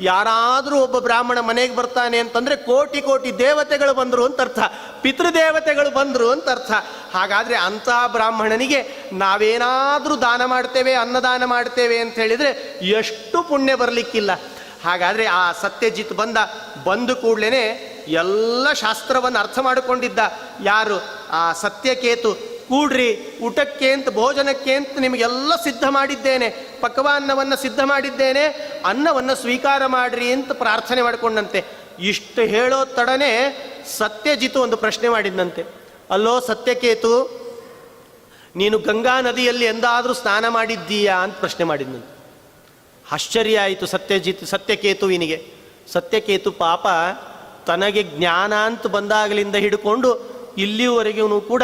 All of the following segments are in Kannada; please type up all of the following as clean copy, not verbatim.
ಯಾರಾದರೂ ಒಬ್ಬ ಬ್ರಾಹ್ಮಣ ಮನೆಗೆ ಬರ್ತಾನೆ ಅಂತಂದ್ರೆ ಕೋಟಿ ಕೋಟಿ ದೇವತೆಗಳು ಬಂದರು ಅಂತ ಅರ್ಥ, ಪಿತೃದೇವತೆಗಳು ಬಂದರು ಅಂತ ಅರ್ಥ. ಹಾಗಾದರೆ ಅಂತಹ ಬ್ರಾಹ್ಮಣನಿಗೆ ನಾವೇನಾದರೂ ದಾನ ಮಾಡ್ತೇವೆ, ಅನ್ನದಾನ ಮಾಡ್ತೇವೆ ಅಂತ ಹೇಳಿದರೆ ಎಷ್ಟು ಪುಣ್ಯ ಬರಲಿಕ್ಕಿಲ್ಲ. ಹಾಗಾದರೆ ಆ ಸತ್ಯಜಿತ್ ಬಂದು ಕೂಡಲೇ ಎಲ್ಲ ಶಾಸ್ತ್ರವನ್ನು ಅರ್ಥ ಮಾಡಿಕೊಂಡಿದ್ದ. ಯಾರು? ಆ ಸತ್ಯಕೇತು. ಕೂಡ್ರಿ, ಊಟಕ್ಕೆ ಅಂತ, ಭೋಜನಕ್ಕೆ ಅಂತ ನಿಮಗೆಲ್ಲ ಸಿದ್ಧ ಮಾಡಿದ್ದೇನೆ, ಪಕ್ವಾನ್ನವನ್ನು ಸಿದ್ಧ ಮಾಡಿದ್ದೇನೆ, ಅನ್ನವನ್ನು ಸ್ವೀಕಾರ ಮಾಡ್ರಿ ಅಂತ ಪ್ರಾರ್ಥನೆ ಮಾಡಿಕೊಂಡಂತೆ. ಇಷ್ಟು ಹೇಳೋ ತಡನೆ ಸತ್ಯಜಿತು ಒಂದು ಪ್ರಶ್ನೆ ಮಾಡಿದ್ದಂತೆ. ಅಲ್ಲೋ ಸತ್ಯಕೇತು, ನೀನು ಗಂಗಾ ನದಿಯಲ್ಲಿ ಎಂದಾದರೂ ಸ್ನಾನ ಮಾಡಿದ್ದೀಯಾ ಅಂತ ಪ್ರಶ್ನೆ ಮಾಡಿದ್ದಂತೆ. ಆಶ್ಚರ್ಯ ಆಯಿತು ಸತ್ಯಕೇತುವಿನಿಗೆ. ಸತ್ಯಕೇತು ಪಾಪ ತನಗೆ ಜ್ಞಾನ ಅಂತ ಬಂದಾಗಲಿಂದ ಹಿಡ್ಕೊಂಡು ಇಲ್ಲಿವರೆಗೂ ಕೂಡ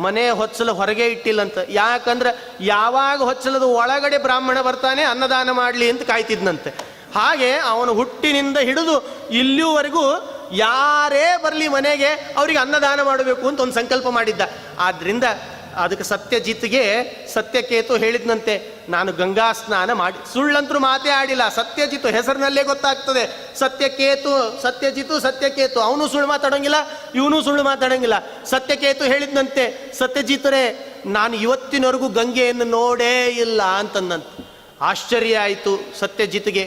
ಮನೆ ಹೊಚ್ಚಲು ಹೊರಗೆ ಇಟ್ಟಿಲ್ಲಂತ. ಯಾಕಂದ್ರೆ ಯಾವಾಗ ಹೊಚ್ಚಲದ ಒಳಗಡೆ ಬ್ರಾಹ್ಮಣ ಬರ್ತಾನೆ ಅನ್ನದಾನ ಮಾಡಲಿ ಅಂತ ಕಾಯ್ತಿದ್ನಂತೆ. ಹಾಗೆ ಅವನು ಹುಟ್ಟಿನಿಂದ ಹಿಡಿದು ಇಲ್ಲಿವರೆಗೂ ಯಾರೇ ಬರಲಿ ಮನೆಗೆ ಅವರಿಗೆ ಅನ್ನದಾನ ಮಾಡಬೇಕು ಅಂತ ಒಂದು ಸಂಕಲ್ಪ ಮಾಡಿದ್ದ. ಆದ್ದರಿಂದ ಅದಕ್ಕೆ ಸತ್ಯಕೇತು ಹೇಳಿದ್ನಂತೆ, ನಾನು ಗಂಗಾ ಸ್ನಾನ ಮಾಡಿ, ಸುಳ್ಳಂತರೂ ಮಾತೇ ಆಡಿಲ್ಲ. ಸತ್ಯಜಿತು ಹೆಸರಿನಲ್ಲೇ ಗೊತ್ತಾಗ್ತದೆ. ಸತ್ಯಕೇತು ಅವನು ಸುಳ್ಳು ಮಾತಾಡೋಂಗಿಲ್ಲ, ಇವನು ಸುಳ್ಳು ಮಾತಾಡೋಂಗಿಲ್ಲ. ಸತ್ಯಕೇತು ಹೇಳಿದ್ನಂತೆ, ಸತ್ಯಜಿತರೇ ನಾನು ಇವತ್ತಿನವರೆಗೂ ಗಂಗೆಯನ್ನು ನೋಡೇ ಇಲ್ಲ ಅಂತಂದಂತೆ. ಆಶ್ಚರ್ಯ ಆಯಿತು ಸತ್ಯಜಿತ್ಗೆ.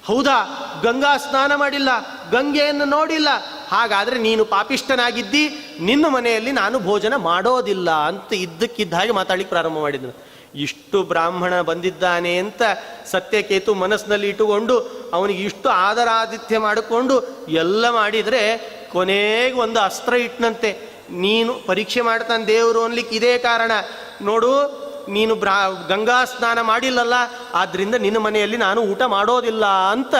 ಹೌದಾ, ಗಂಗಾ ಸ್ನಾನ ಮಾಡಿಲ್ಲ, ಗಂಗೆಯನ್ನು ನೋಡಿಲ್ಲ, ಹಾಗಾದರೆ ನೀನು ಪಾಪಿಷ್ಠನಾಗಿದ್ದಿ, ನಿನ್ನ ಮನೆಯಲ್ಲಿ ನಾನು ಭೋಜನ ಮಾಡೋದಿಲ್ಲ ಅಂತ ಇದ್ದಕ್ಕಿದ್ದ ಹಾಗೆ ಮಾತಾಡಲಿಕ್ಕೆ ಪ್ರಾರಂಭ ಮಾಡಿದನು. ಇಷ್ಟು ಬ್ರಾಹ್ಮಣ ಬಂದಿದ್ದಾನೆ ಅಂತ ಸತ್ಯಕೇತು ಮನಸ್ಸಿನಲ್ಲಿ ಇಟ್ಟುಕೊಂಡು ಅವನಿಗೆ ಇಷ್ಟು ಆದರಾತಿಥ್ಯ ಮಾಡಿಕೊಂಡು ಎಲ್ಲ ಮಾಡಿದರೆ ಕೊನೆಗೆ ಒಂದು ಅಸ್ತ್ರ ಇಟ್ಟನಂತೆ. ನೀನು ಪರೀಕ್ಷೆ ಮಾಡ್ತಾನೆ ದೇವರು ಅನ್ಲಿಕ್ಕೆ ಇದೇ ಕಾರಣ ನೋಡು, ನೀನು ಗಂಗಾ ಸ್ನಾನ ಮಾಡಿಲ್ಲಲ್ಲ, ಆದ್ದರಿಂದ ನಿನ್ನ ಮನೆಯಲ್ಲಿ ನಾನು ಊಟ ಮಾಡೋದಿಲ್ಲ ಅಂತ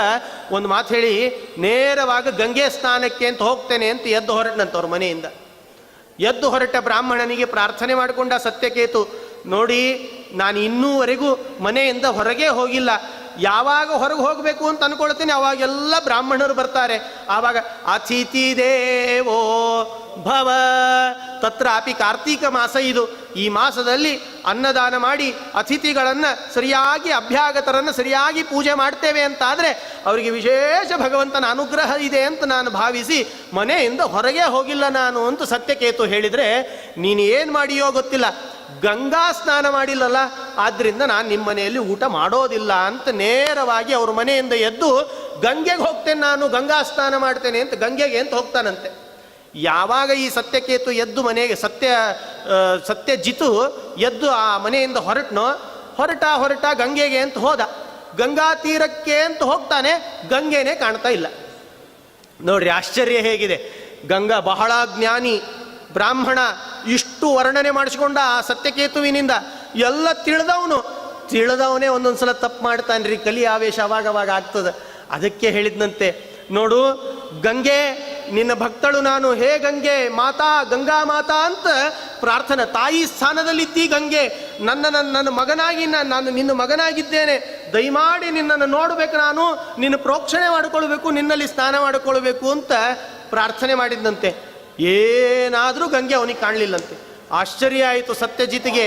ಒಂದು ಮಾತು ಹೇಳಿ ನೇರವಾಗಿ ಗಂಗೆ ಸ್ನಾನಕ್ಕೆ ಅಂತ ಹೋಗ್ತೇನೆ ಅಂತ ಎದ್ದು ಹೊರಟನಂತ ಅವ್ರ ಮನೆಯಿಂದ. ಎದ್ದು ಹೊರಟ ಬ್ರಾಹ್ಮಣನಿಗೆ ಪ್ರಾರ್ಥನೆ ಮಾಡಿಕೊಂಡ ಸತ್ಯಕೇತು, ನೋಡಿ ನಾನು ಇನ್ನೂವರೆಗೂ ಮನೆಯಿಂದ ಹೊರಗೆ ಹೋಗಿಲ್ಲ, ಯಾವಾಗ ಹೊರಗೆ ಹೋಗಬೇಕು ಅಂತ ಅನ್ಕೊಳ್ತೇನೆ ಅವಾಗೆಲ್ಲ ಬ್ರಾಹ್ಮಣರು ಬರ್ತಾರೆ. ಆವಾಗ ಅತಿಥಿ ದೇವೋ ಭವ, ತತ್ರಾಪಿ ಕಾರ್ತೀಕ ಮಾಸ ಇದು. ಈ ಮಾಸದಲ್ಲಿ ಅನ್ನದಾನ ಮಾಡಿ ಅತಿಥಿಗಳನ್ನು ಸರಿಯಾಗಿ, ಅಭ್ಯಾಗತರನ್ನು ಸರಿಯಾಗಿ ಪೂಜೆ ಮಾಡ್ತೇವೆ ಅಂತಾದರೆ ಅವರಿಗೆ ವಿಶೇಷ ಭಗವಂತನ ಅನುಗ್ರಹ ಇದೆ ಅಂತ ನಾನು ಭಾವಿಸಿ ಮನೆಯಿಂದ ಹೊರಗೆ ಹೋಗಿಲ್ಲ ನಾನು ಅಂತ ಸತ್ಯಕೇತು ಹೇಳಿದರೆ, ನೀನು ಏನು ಮಾಡಿಯೋ ಗೊತ್ತಿಲ್ಲ, ಗಂಗಾ ಸ್ನಾನ ಮಾಡಿಲ್ಲಲ್ಲ, ಆದ್ದರಿಂದ ನಾನು ನಿಮ್ಮ ಮನೆಯಲ್ಲಿ ಊಟ ಮಾಡೋದಿಲ್ಲ ಅಂತ ನೇರವಾಗಿ ಅವ್ರ ಮನೆಯಿಂದ ಎದ್ದು ಗಂಗೆಗೆ ಹೋಗ್ತೇನೆ, ನಾನು ಗಂಗಾ ಸ್ನಾನ ಮಾಡ್ತೇನೆ ಅಂತ ಗಂಗೆಗೆ ಅಂತ ಹೋಗ್ತಾನಂತೆ. ಯಾವಾಗ ಈ ಸತ್ಯಕೇತು ಎದ್ದು ಮನೆಗೆ ಸತ್ಯಜಿತು ಎದ್ದು ಆ ಮನೆಯಿಂದ ಹೊರಟ ಗಂಗೆಗೆ ಅಂತ ಹೋದ. ಗಂಗಾ ತೀರಕ್ಕೆ ಅಂತ ಹೋಗ್ತಾನೆ, ಗಂಗೆನೇ ಕಾಣ್ತಾ ಇಲ್ಲ. ನೋಡ್ರಿ ಆಶ್ಚರ್ಯ ಹೇಗಿದೆ. ಗಂಗಾ ಬಹಳ ಜ್ಞಾನಿ ಬ್ರಾಹ್ಮಣ, ಇಷ್ಟು ವರ್ಣನೆ ಮಾಡಿಸ್ಕೊಂಡ ಆ ಸತ್ಯಕೇತುವಿನಿಂದ. ಎಲ್ಲ ತಿಳಿದವನೇ ಒಂದೊಂದು ಸಲ ತಪ್ಪು ಮಾಡ್ತಾನ್ರಿ, ಕಲಿ ಆವೇಶ ಅವಾಗವಾಗ ಆಗ್ತದೆ. ಅದಕ್ಕೆ ಹೇಳಿದ್ನಂತೆ, ನೋಡು ಗಂಗೆ ನಿನ್ನ ಭಕ್ತಳು ನಾನು, ಹೇ ಗಂಗೆ ಮಾತಾ, ಗಂಗಾ ಮಾತಾ ಅಂತ ಪ್ರಾರ್ಥನೆ. ತಾಯಿ ಸ್ಥಾನದಲ್ಲಿದ್ದಿ ಗಂಗೆ, ನನ್ನ ಮಗನಾಗಿ ನಾನು ನಿನ್ನ ಮಗನಾಗಿದ್ದೇನೆ, ದಯಮಾಡಿ ನಿನ್ನನ್ನು ನೋಡಬೇಕು, ನಾನು ನಿನ್ನ ಪ್ರೋಕ್ಷಣೆ ಮಾಡಿಕೊಳ್ಬೇಕು, ನಿನ್ನಲ್ಲಿ ಸ್ನಾನ ಮಾಡಿಕೊಳ್ಬೇಕು ಅಂತ ಪ್ರಾರ್ಥನೆ ಮಾಡಿದ್ದಂತೆ. ಏನಾದರೂ ಗಂಗೆ ಅವನಿಗೆ ಕಾಣಲಿಲ್ಲಂತೆ. ಆಶ್ಚರ್ಯ ಆಯಿತು ಸತ್ಯಜಿತ್ಗೆ.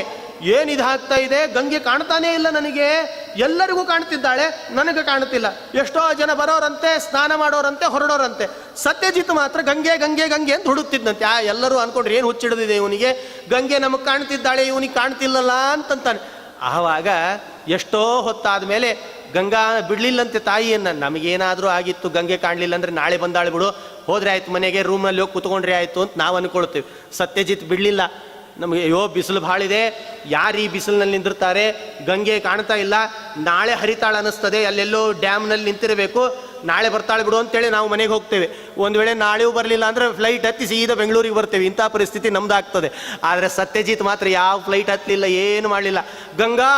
ಏನಿದಾಗ್ತಾ ಇದೆ, ಗಂಗೆ ಕಾಣ್ತಾನೇ ಇಲ್ಲ ನನಗೆ, ಎಲ್ಲರಿಗೂ ಕಾಣ್ತಿದ್ದಾಳೆ, ನನಗೆ ಕಾಣ್ತಿಲ್ಲ. ಎಷ್ಟೋ ಜನ ಬರೋರಂತೆ, ಸ್ನಾನ ಮಾಡೋರಂತೆ, ಹೊರಡೋರಂತೆ. ಸತ್ಯಜಿತ್ ಮಾತ್ರ ಗಂಗೆ ಗಂಗೆ ಗಂಗೆ ಅಂತ ಹುಡುಕ್ತಿದ್ದಂತೆ. ಎಲ್ಲರೂ ಅಂದ್ಕೊಂಡ್ರೆ ಏನು ಹುಚ್ಚಿಡಿದಿದೆ ಇವನಿಗೆ, ಗಂಗೆ ನಮಗೆ ಕಾಣ್ತಿದ್ದಾಳೆ, ಇವನಿಗೆ ಕಾಣ್ತಿಲ್ಲಲ್ಲ ಅಂತಂತಾನೆ. ಆವಾಗ ಎಷ್ಟೋ ಹೊತ್ತಾದ ಮೇಲೆ ಗಂಗಾ ಬಿಡಲಿಲ್ಲಂತೆ ತಾಯಿಯನ್ನು. ನಮಗೇನಾದರೂ ಆಗಿತ್ತು, ಗಂಗೆ ಕಾಣಲಿಲ್ಲ ಅಂದರೆ ನಾಳೆ ಬಂದಾಳು ಬಿಡು, ಹೋದ್ರೆ ಆಯ್ತು ಮನೆಗೆ, ರೂಮ್ನಲ್ಲಿ ಹೋಗಿ ಕೂತ್ಕೊಂಡ್ರೆ ಆಯಿತು ಅಂತ ನಾವು ಅಂದ್ಕೊಳ್ತೀವಿ. ಸತ್ಯಜಿತ್ ಬಿಡಲಿಲ್ಲ. ನಮಗೆ ಅಯ್ಯೋ ಬಿಸಿಲು ಭಾಳಿದೆ, ಯಾರು ಈ ಬಿಸಿಲಿನಲ್ಲಿ ನಿಂತಿರ್ತಾರೆ, ಗಂಗೆ ಕಾಣ್ತಾ ಇಲ್ಲ, ನಾಳೆ ಹರಿತಾಳ ಅನ್ನಿಸ್ತದೆ, ಅಲ್ಲೆಲ್ಲೋ ಡ್ಯಾಮ್ನಲ್ಲಿ ನಿಂತಿರಬೇಕು, ನಾಳೆ ಬರ್ತಾಳೆ ಬಿಡು ಅಂತೇಳಿ ನಾವು ಮನೆಗೆ ಹೋಗ್ತೇವೆ. ಒಂದು ವೇಳೆ ನಾಳೆಯೂ ಬರಲಿಲ್ಲ ಅಂದರೆ ಫ್ಲೈಟ್ ಹತ್ತಿ ಸೀದಾ ಬೆಂಗಳೂರಿಗೆ ಬರ್ತೇವೆ. ಇಂಥ ಪರಿಸ್ಥಿತಿ ನಮ್ದಾಗ್ತದೆ. ಆದರೆ ಸತ್ಯಜಿತ್ ಮಾತ್ರ ಯಾವ ಫ್ಲೈಟ್ ಹತ್ತಲಿಲ್ಲ, ಏನು ಮಾಡಲಿಲ್ಲ. ಗಂಗಾ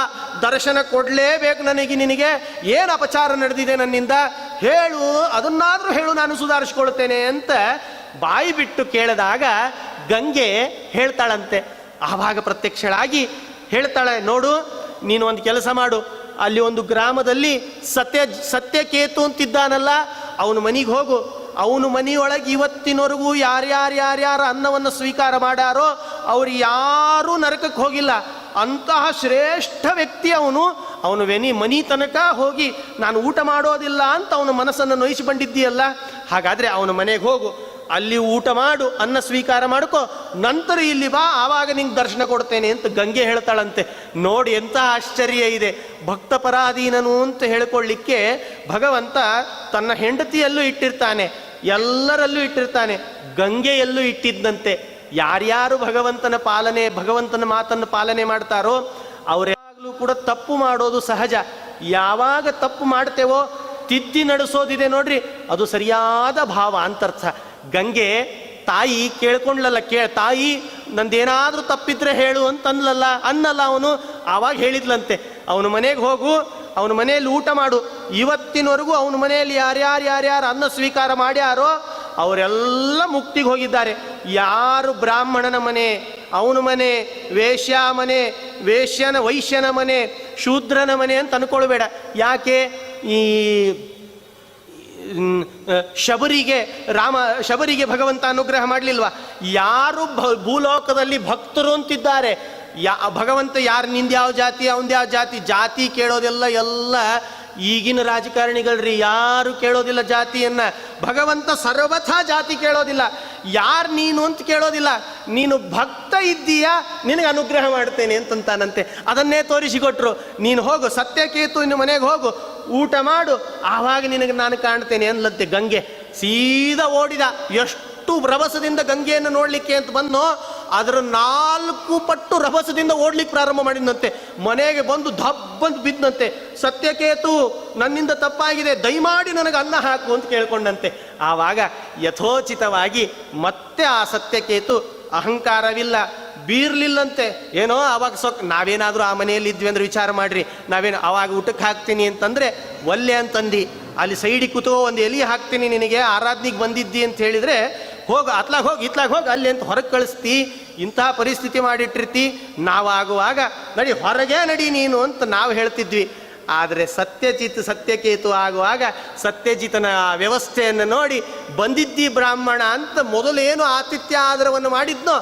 ದರ್ಶನ ಕೊಡಲೇಬೇಕು ನನಗೆ, ನಿನಗೆ ಏನು ಅಪಚಾರ ನಡೆದಿದೆ ನನ್ನಿಂದ, ಹೇಳು, ಅದನ್ನಾದರೂ ಹೇಳು, ನಾನು ಸುಧಾರಿಸ್ಕೊಳ್ತೇನೆ ಅಂತ ಬಾಯಿ ಬಿಟ್ಟು ಕೇಳಿದಾಗ ಗಂಗೆ ಹೇಳ್ತಾಳಂತೆ. ಆವಾಗ ಪ್ರತ್ಯಕ್ಷಳಾಗಿ ಹೇಳ್ತಾಳೆ, ನೋಡು ನೀನು ಒಂದು ಕೆಲಸ ಮಾಡು, ಅಲ್ಲಿ ಒಂದು ಗ್ರಾಮದಲ್ಲಿ ಸತ್ಯಕೇತು ಅಂತಿದ್ದಾನಲ್ಲ, ಅವನ ಮನೆಗೆ ಹೋಗು. ಅವನು ಮನೆಯೊಳಗೆ ಇವತ್ತಿನವರೆಗೂ ಯಾರ್ಯಾರು ಅನ್ನವನ್ನು ಸ್ವೀಕಾರ ಮಾಡ್ಯಾರೋ ಅವ್ರು ಯಾರೂ ನರಕಕ್ಕೆ ಹೋಗಿಲ್ಲ. ಅಂತಹ ಶ್ರೇಷ್ಠ ವ್ಯಕ್ತಿ ಅವನು. ಅವನು ಮನಿ ತನಕ ಹೋಗಿ ನಾನು ಊಟ ಮಾಡೋದಿಲ್ಲ ಅಂತ ಅವನ ಮನಸ್ಸನ್ನು ನೋಯಿಸಿಕೊಂಡಿದ್ದೀಯಲ್ಲ, ಹಾಗಾದರೆ ಅವನ ಮನೆಗೆ ಹೋಗು, ಅಲ್ಲಿ ಊಟ ಮಾಡು, ಅನ್ನ ಸ್ವೀಕಾರ ಮಾಡ್ಕೊ, ನಂತರ ಇಲ್ಲಿ ಬಾ, ಆವಾಗ ನಿಂಗೆ ದರ್ಶನ ಕೊಡ್ತೇನೆ ಅಂತ ಗಂಗೆ ಹೇಳ್ತಾಳಂತೆ. ನೋಡಿ ಎಂಥ ಆಶ್ಚರ್ಯ ಇದೆ. ಭಕ್ತ ಪರಾಧೀನನು ಅಂತ ಹೇಳಿಕೊಳ್ಳಿಕ್ಕೆ ಭಗವಂತ ತನ್ನ ಹೆಂಡತಿಯಲ್ಲೂ ಇಟ್ಟಿರ್ತಾನೆ, ಎಲ್ಲರಲ್ಲೂ ಇಟ್ಟಿರ್ತಾನೆ, ಗಂಗೆಯಲ್ಲೂ ಇಟ್ಟಿದ್ದಂತೆ. ಯಾರ್ಯಾರು ಭಗವಂತನ ಮಾತನ್ನು ಪಾಲನೆ ಮಾಡ್ತಾರೋ ಅವರೆಲ್ಲೂ ಕೂಡ ತಪ್ಪು ಮಾಡೋದು ಸಹಜ. ಯಾವಾಗ ತಪ್ಪು ಮಾಡ್ತೇವೋ ತಿದ್ದಿ ನಡೆಸೋದಿದೆ ನೋಡ್ರಿ, ಅದು ಸರಿಯಾದ ಭಾವ ಅಂತರ್ಥ. ಗಂಗೆ ತಾಯಿ ಕೇಳ್ಕೊಂಡ್ಲಲ್ಲ, ತಾಯಿ ನಂದೇನಾದ್ರೂ ತಪ್ಪಿದ್ರೆ ಹೇಳು ಅಂತ ಅನ್ನಲ್ಲ ಅವನು. ಆವಾಗ ಹೇಳಿದ್ಲಂತೆ, ಅವನ ಮನೆಗೆ ಹೋಗು, ಅವನ ಮನೆಯಲ್ಲಿ ಊಟ ಮಾಡು. ಇವತ್ತಿನವರೆಗೂ ಅವನ ಮನೆಯಲ್ಲಿ ಯಾರ್ಯಾರು ಅನ್ನ ಸ್ವೀಕಾರ ಮಾಡ್ಯಾರೋ ಅವರೆಲ್ಲ ಮುಕ್ತಿಗೆ ಹೋಗಿದ್ದಾರೆ. ಯಾರು ಬ್ರಾಹ್ಮಣನ ಮನೆ, ಅವನ ಮನೆ, ವೈಶ್ಯನ ಮನೆ, ಶೂದ್ರನ ಮನೆ ಅಂತ ಅನ್ಕೊಳ್ಬೇಡ. ಯಾಕೆ ಈ ಶಬರಿಗೆ ಭಗವಂತ ಅನುಗ್ರಹ ಮಾಡಲಿಲ್ವಾ? ಯಾರು ಭೂಲೋಕದಲ್ಲಿ ಭಕ್ತರು ಅಂತಿದ್ದಾರೆ, ಭಗವಂತ ಯಾರು ನಿಂದ್ಯಾವ ಜಾತಿ ಅವಂದ್ಯಾವ ಜಾತಿ ಕೇಳೋದೆಲ್ಲ ಎಲ್ಲ ಈಗಿನ ರಾಜಕಾರಣಿಗಳ್ರಿ. ಯಾರು ಕೇಳೋದಿಲ್ಲ ಜಾತಿಯನ್ನ. ಭಗವಂತ ಸರ್ವಥಾ ಜಾತಿ ಕೇಳೋದಿಲ್ಲ. ಯಾರು ನೀನು ಅಂತ ಕೇಳೋದಿಲ್ಲ. ನೀನು ಭಕ್ತ ಇದ್ದೀಯಾ, ನಿನಗೆ ಅನುಗ್ರಹ ಮಾಡ್ತೇನೆ ಅಂತಂತಾನಂತೆ. ಅದನ್ನೇ ತೋರಿಸಿಕೊಟ್ರು. ನೀನು ಹೋಗು, ಸತ್ಯಕೇತು ಇನ್ನು ಮನೆಗೆ ಹೋಗು, ಊಟ ಮಾಡು, ಆವಾಗ ನಿನಗೆ ನಾನು ಕಾಣ್ತೇನೆ ಅನ್ಲಂತೆ. ಗಂಗೆ ಸೀದಾ ಓಡಿದ. ಎಷ್ಟು ರಭಸದಿಂದ ಗಂಗೆಯನ್ನು ನೋಡ್ಲಿಕ್ಕೆ ಅಂತ ಬಂದೋ ಅದರ 4 ಪಟ್ಟು ರಭಸದಿಂದ ಓಡ್ಲಿಕ್ಕೆ ಪ್ರಾರಂಭ ಮಾಡಿದಂತೆ. ಮನೆಗೆ ಬಂದು ಧಬ್ಬಂತ ಬಿದ್ದಂತೆ. ಸತ್ಯಕೇತು, ನನ್ನಿಂದ ತಪ್ಪಾಗಿದೆ, ದಯಮಾಡಿ ನನಗೆ ಅನ್ನ ಹಾಕು ಅಂತ ಕೇಳ್ಕೊಂಡಂತೆ. ಆವಾಗ ಯಥೋಚಿತವಾಗಿ ಮತ್ತೆ ಆ ಸತ್ಯಕೇತು ಅಹಂಕಾರವಿಲ್ಲ, ಬೀರ್ಲಿಲ್ಲಂತೆ. ಏನೋ ಅವಾಗ ನಾವೇನಾದರೂ ಆ ಮನೆಯಲ್ಲಿ ಇದ್ವಿ ಅಂದ್ರೆ ವಿಚಾರ ಮಾಡ್ರಿ, ನಾವೇನು ಅವಾಗ ಊಟಕ್ಕೆ ಹಾಕ್ತೀನಿ ಅಂತಂದರೆ ಒಲ್ಲೆ ಅಂತಂದು ಅಲ್ಲಿ ಸೈಡಿಗೆ ಕೂತೋ ಒಂದು ಎಲಿ ಹಾಕ್ತೀನಿ ನಿನಗೆ, ಆರಾಧನೆಗೆ ಬಂದಿದ್ದಿ ಅಂತ ಹೇಳಿದರೆ ಹೋಗಿ ಅತ್ಲಾಗ ಹೋಗಿ ಇತ್ಲಾಗ ಹೋಗಿ ಅಲ್ಲಿ ಅಂತ ಹೊರಗೆ ಕಳಿಸ್ತಿ. ಇಂತಹ ಪರಿಸ್ಥಿತಿ ಮಾಡಿಟ್ಟಿರ್ತಿ. ನಾವಾಗುವಾಗ ನಡಿ ಹೊರಗೆ ನಡಿ ನೀನು ಅಂತ ನಾವು ಹೇಳ್ತಿದ್ವಿ. ಆದರೆ ಸತ್ಯಕೇತು ಆಗುವಾಗ ಸತ್ಯಜಿತನ ವ್ಯವಸ್ಥೆಯನ್ನು ನೋಡಿ ಬಂದಿದ್ದಿ ಬ್ರಾಹ್ಮಣ ಅಂತ ಮೊದಲೇನು ಆತಿಥ್ಯ ಆದರವನ್ನು ಮಾಡಿದ್ನೋ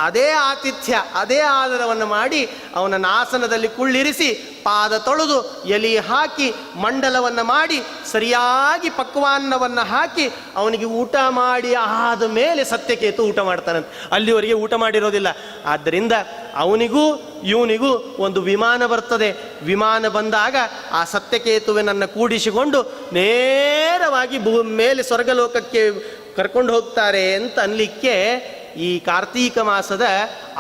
ಅದೇ ಆತಿಥ್ಯ, ಅದೇ ಆದರವನ್ನು ಮಾಡಿ ಅವನನ್ನು ಆಸನದಲ್ಲಿ ಕುಳ್ಳಿರಿಸಿ ಪಾದ ತೊಳೆದು ಎಲಿ ಹಾಕಿ ಮಂಡಲವನ್ನು ಮಾಡಿ ಸರಿಯಾಗಿ ಪಕ್ವಾನ್ನವನ್ನು ಹಾಕಿ ಅವನಿಗೆ ಊಟ ಮಾಡಿ ಆದ ಮೇಲೆ ಸತ್ಯಕೇತು ಊಟ ಮಾಡ್ತಾನಂತೆ. ಅಲ್ಲಿವರೆಗೆ ಊಟ ಮಾಡಿರೋದಿಲ್ಲ. ಆದ್ದರಿಂದ ಅವನಿಗೂ ಇವನಿಗೂ ಒಂದು ವಿಮಾನ ಬರ್ತದೆ. ವಿಮಾನ ಬಂದಾಗ ಆ ಸತ್ಯಕೇತುವಿನನ್ನು ಕೂಡಿಸಿಕೊಂಡು ನೇರವಾಗಿ ಮೇಲೆ ಸ್ವರ್ಗಲೋಕಕ್ಕೆ ಕರ್ಕೊಂಡು ಹೋಗ್ತಾರೆ ಅಂತ ಅನ್ಲಿಕ್ಕೆ ಈ ಕಾರ್ತೀಕ ಮಾಸದ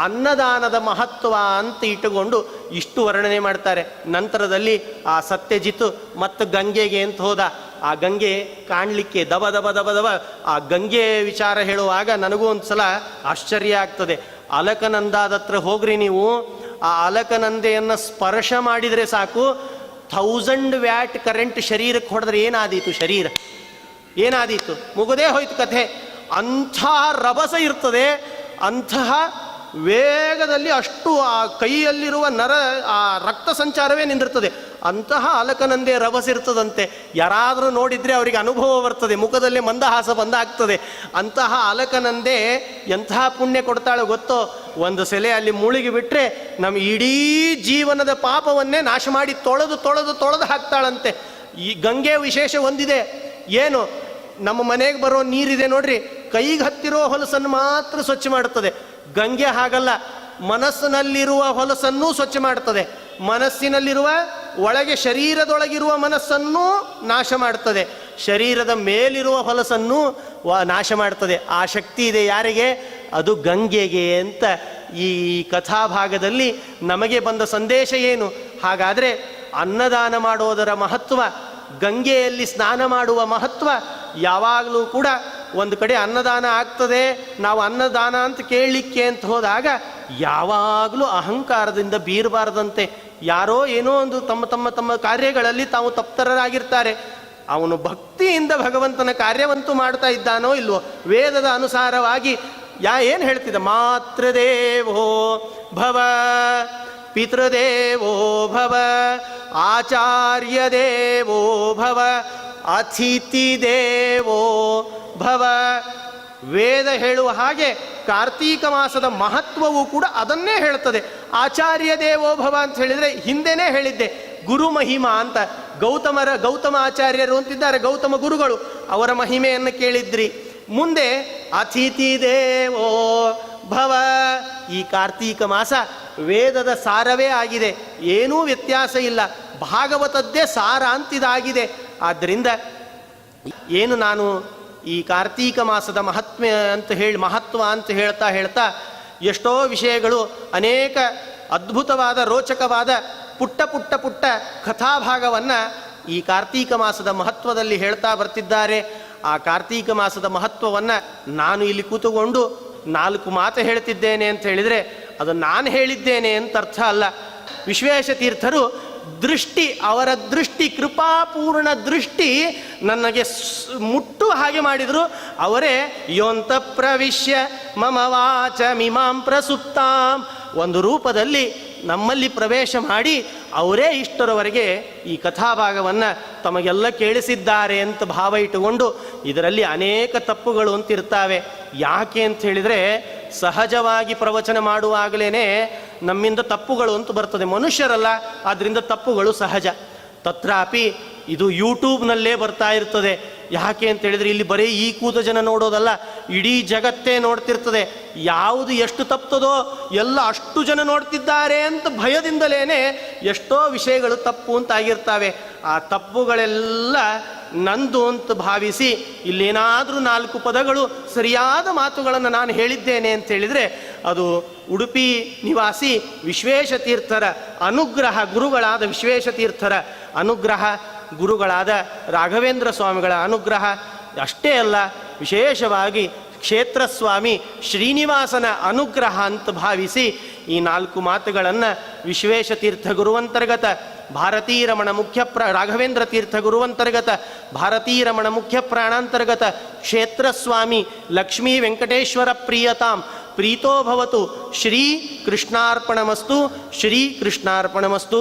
ಅನ್ನದಾನದ ಮಹತ್ವ ಅಂತ ಇಟ್ಟುಕೊಂಡು ಇಷ್ಟು ವರ್ಣನೆ ಮಾಡ್ತಾರೆ. ನಂತರದಲ್ಲಿ ಆ ಸತ್ಯಜಿತು ಮತ್ತು ಗಂಗೆಗೆ ಅಂತ ಹೋದ. ಆ ಗಂಗೆ ಕಾಣಲಿಕ್ಕೆ ದಬ ದಬ ದಬ ದಬ. ಆ ಗಂಗೆ ವಿಚಾರ ಹೇಳುವಾಗ ನನಗೂ ಒಂದು ಸಲ ಆಶ್ಚರ್ಯ ಆಗ್ತದೆ. ಅಲಕನಂದಾದತ್ರ ಹೋಗ್ರಿ ನೀವು, ಆ ಅಲಕನಂದೆಯನ್ನು ಸ್ಪರ್ಶ ಮಾಡಿದರೆ ಸಾಕು 1000 ವ್ಯಾಟ್ ಕರೆಂಟ್ ಶರೀರಕ್ಕೆ ಹೊಡೆದ್ರೆ ಏನಾದೀತು? ಶರೀರ ಏನಾದೀತು? ಮುಗುದೇ ಹೋಯ್ತು ಕಥೆ. ಅಂಥ ರಭಸ ಇರ್ತದೆ, ಅಂತಹ ವೇಗದಲ್ಲಿ ಅಷ್ಟು ಆ ಕೈಯಲ್ಲಿರುವ ಆ ರಕ್ತ ಸಂಚಾರವೇ ನಿಂದಿರ್ತದೆ. ಅಂತಹ ಅಲಕನಂದೆ ರಭಸ ಇರ್ತದಂತೆ. ಯಾರಾದರೂ ನೋಡಿದರೆ ಅವರಿಗೆ ಅನುಭವ ಬರ್ತದೆ, ಮುಖದಲ್ಲಿ ಮಂದಹಾಸ ಬಂದಾಗ್ತದೆ. ಅಂತಹ ಅಲಕನಂದೆ ಎಂತಹ ಪುಣ್ಯ ಕೊಡ್ತಾಳೆ ಗೊತ್ತೋ? ಒಂದು ಸೆಲೆ ಅಲ್ಲಿ ಮುಳುಗಿ ಬಿಟ್ಟರೆ ನಮ್ಮ ಇಡೀ ಜೀವನದ ಪಾಪವನ್ನೇ ನಾಶ ಮಾಡಿ ತೊಳೆದು ಹಾಕ್ತಾಳಂತೆ. ಈ ಗಂಗೆ ವಿಶೇಷ ಒಂದಿದೆ. ಏನು? ನಮ್ಮ ಮನೆಗೆ ಬರೋ ನೀರಿದೆ ನೋಡ್ರಿ, ಕೈಗೆ ಹತ್ತಿರೋ ಹೊಲಸನ್ನು ಮಾತ್ರ ಸ್ವಚ್ಛ ಮಾಡುತ್ತದೆ. ಗಂಗೆ ಹಾಗಲ್ಲ, ಮನಸ್ಸಿನಲ್ಲಿರುವ ಹೊಲಸನ್ನೂ ಸ್ವಚ್ಛ ಮಾಡುತ್ತದೆ. ಮನಸ್ಸಿನಲ್ಲಿರುವ ಒಳಗೆ ಶರೀರದೊಳಗಿರುವ ಮನಸ್ಸನ್ನೂ ನಾಶ ಮಾಡ್ತದೆ. ಶರೀರದ ಮೇಲಿರುವ ಹೊಲಸನ್ನೂ ನಾಶ ಮಾಡ್ತದೆ. ಆ ಶಕ್ತಿ ಇದೆ ಯಾರಿಗೆ? ಅದು ಗಂಗೆಗೆ ಅಂತ ಈ ಕಥಾಭಾಗದಲ್ಲಿ ನಮಗೆ ಬಂದ ಸಂದೇಶ ಏನು? ಹಾಗಾದರೆ ಅನ್ನದಾನ ಮಾಡೋದರ ಮಹತ್ವ, ಗಂಗೆಯಲ್ಲಿ ಸ್ನಾನ ಮಾಡುವ ಮಹತ್ವ ಯಾವಾಗಲೂ ಕೂಡ ಒಂದು ಕಡೆ ಅನ್ನದಾನ ಆಗ್ತದೆ. ನಾವು ಅನ್ನದಾನ ಅಂತ ಕೇಳಲಿಕ್ಕೆ ಅಂತ ಹೋದಾಗ ಯಾವಾಗಲೂ ಅಹಂಕಾರದಿಂದ ಬೀರಬಾರ್ದಂತೆ. ಯಾರೋ ಏನೋ ಒಂದು ತಮ್ಮ ಕಾರ್ಯಗಳಲ್ಲಿ ತಾವು ತಪ್ತರರಾಗಿರ್ತಾರೆ. ಅವನು ಭಕ್ತಿಯಿಂದ ಭಗವಂತನ ಕಾರ್ಯವಂತೂ ಮಾಡ್ತಾ ಇದ್ದಾನೋ ಇಲ್ವೋ? ವೇದದ ಅನುಸಾರವಾಗಿ ಏನು ಹೇಳ್ತಿದ್ದ? ಮಾತೃದೇವೋ ಭವ, ಪಿತೃದೇವೋ ಭವ, ಆಚಾರ್ಯ ದೇವೋ ಭವ, ಅತಿಥಿ ದೇವೋ ಭವ. ವೇದ ಹೇಳುವ ಹಾಗೆ ಕಾರ್ತೀಕ ಮಾಸದ ಮಹತ್ವವು ಕೂಡ ಅದನ್ನೇ ಹೇಳ್ತದೆ. ಆಚಾರ್ಯ ದೇವೋ ಭವ ಅಂತ ಹೇಳಿದರೆ ಹಿಂದೆನೇ ಹೇಳಿದ್ದೆ, ಗುರು ಮಹಿಮಾ ಅಂತ. ಗೌತಮಾಚಾರ್ಯರು ಅಂತಿದ್ದಾರೆ, ಗೌತಮ ಗುರುಗಳು, ಅವರ ಮಹಿಮೆಯನ್ನು ಕೇಳಿದ್ರಿ. ಮುಂದೆ ಅತಿಥಿ ದೇವೋ ಭವ. ಈ ಕಾರ್ತೀಕ ಮಾಸ ವೇದದ ಸಾರವೇ ಆಗಿದೆ, ಏನೂ ವ್ಯತ್ಯಾಸ ಇಲ್ಲ, ಭಾಗವತದ್ದೇ ಸಾರ ಅಂತಿದಾಗಿದೆ. ಆದ್ದರಿಂದ ಏನು ನಾನು ಈ ಕಾರ್ತೀಕ ಮಾಸದ ಮಹತ್ವ ಅಂತ ಹೇಳ್ತಾ ಎಷ್ಟೋ ವಿಷಯಗಳು, ಅನೇಕ ಅದ್ಭುತವಾದ ರೋಚಕವಾದ ಪುಟ್ಟ ಕಥಾಭಾಗವನ್ನು ಈ ಕಾರ್ತೀಕ ಮಾಸದ ಮಹತ್ವದಲ್ಲಿ ಹೇಳ್ತಾ ಬರ್ತಿದ್ದಾರೆ. ಆ ಕಾರ್ತೀಕ ಮಾಸದ ಮಹತ್ವವನ್ನು ನಾನು ಇಲ್ಲಿ ಕೂತುಕೊಂಡು 4 ಮಾತು ಹೇಳ್ತಿದ್ದೇನೆ ಅಂತ ಹೇಳಿದರೆ ಅದು ನಾನು ಹೇಳಿದ್ದೇನೆ ಅಂತ ಅರ್ಥ ಅಲ್ಲ. ವಿಶ್ವೇಶತೀರ್ಥರು ಅವರ ದೃಷ್ಟಿ, ಕೃಪಾಪೂರ್ಣ ದೃಷ್ಟಿ ನನಗೆ ಮುಟ್ಟು ಹಾಗೆ ಮಾಡಿದರು. ಅವರೇ ಯೋಂತ ಪ್ರವಿಶ್ಯ ಮಮ ವಾಚ ಮಿಮಾಂ ಪ್ರಸುಪ್ತಾಂ, ಒಂದು ರೂಪದಲ್ಲಿ ನಮ್ಮಲ್ಲಿ ಪ್ರವೇಶ ಮಾಡಿ ಅವರೇ ಇಷ್ಟರವರೆಗೆ ಈ ಕಥಾಭಾಗವನ್ನು ತಮಗೆಲ್ಲ ಕೇಳಿಸಿದ್ದಾರೆ ಅಂತ ಭಾವ ಇಟ್ಟುಕೊಂಡು, ಇದರಲ್ಲಿ ಅನೇಕ ತಪ್ಪುಗಳು ಅಂತಿರ್ತಾವೆ. ಯಾಕೆ ಅಂತ ಹೇಳಿದರೆ, ಸಹಜವಾಗಿ ಪ್ರವಚನ ಮಾಡುವಾಗಲೇ ನಮ್ಮಿಂದ ತಪ್ಪುಗಳು ಅಂತ ಬರ್ತದೆ, ಮನುಷ್ಯರಲ್ಲ, ಆದ್ದರಿಂದ ತಪ್ಪುಗಳು ಸಹಜ. ತತ್ರಾಪಿ ಇದು ಯೂಟ್ಯೂಬ್ನಲ್ಲೇ ಬರ್ತಾ ಇರ್ತದೆ. ಯಾಕೆ ಅಂತ ಹೇಳಿದರೆ, ಇಲ್ಲಿ ಬರೀ ಈ ಕೂತ ಜನ ನೋಡೋದಲ್ಲ, ಇಡೀ ಜಗತ್ತೇ ನೋಡ್ತಿರ್ತದೆ. ಯಾವುದು ಎಷ್ಟು ತಪ್ಪುತ್ತದೋ ಎಲ್ಲ ಅಷ್ಟು ಜನ ನೋಡ್ತಿದ್ದಾರೆ ಅಂತ ಭಯದಿಂದಲೇ ಎಷ್ಟೋ ವಿಷಯಗಳು ತಪ್ಪು ಅಂತಾಗಿರ್ತವೆ. ಆ ತಪ್ಪುಗಳೆಲ್ಲ ನಂದು ಅಂತ ಭಾವಿಸಿ ಇಲ್ಲೇನಾದರೂ 4 ಪದಗಳು ಸರಿಯಾದ ಮಾತುಗಳನ್ನು ನಾನು ಹೇಳಿದ್ದೇನೆ ಅಂತ ಹೇಳಿದರೆ ಅದು ಉಡುಪಿ ನಿವಾಸಿ ವಿಶ್ವೇಶತೀರ್ಥರ ಅನುಗ್ರಹ, ಗುರುಗಳಾದ ವಿಶ್ವೇಶತೀರ್ಥರ ಅನುಗ್ರಹ, ಗುರುಗಳಾದ ರಾಘವೇಂದ್ರ ಸ್ವಾಮಿಗಳ ಅನುಗ್ರಹ. ಅಷ್ಟೇ ಅಲ್ಲ, ವಿಶೇಷವಾಗಿ ಕ್ಷೇತ್ರಸ್ವಾಮಿ ಶ್ರೀನಿವಾಸನ ಅನುಗ್ರಹ ಅಂತ ಭಾವಿಸಿ ಈ 4 ಮಾತುಗಳನ್ನು ವಿಶ್ವೇಶತೀರ್ಥ ಗುರುವಂತರ್ಗತ ಭಾರತೀರಮಣ ರಾಘವೇಂದ್ರ ತೀರ್ಥ ಗುರುವಂತರ್ಗತ ಭಾರತೀರಮಣ ಮುಖ್ಯ ಪ್ರಾಣಾಂತರ್ಗತ ಕ್ಷೇತ್ರಸ್ವಾಮಿ ಲಕ್ಷ್ಮೀ ವೆಂಕಟೇಶ್ವರ ಪ್ರಿಯತಾಂ ಪ್ರೀತೋ ಭವತು. ಶ್ರೀ ಕೃಷ್ಣಾರ್ಪಣಮಸ್ತು, ಶ್ರೀ ಕೃಷ್ಣಾರ್ಪಣಮಸ್ತು.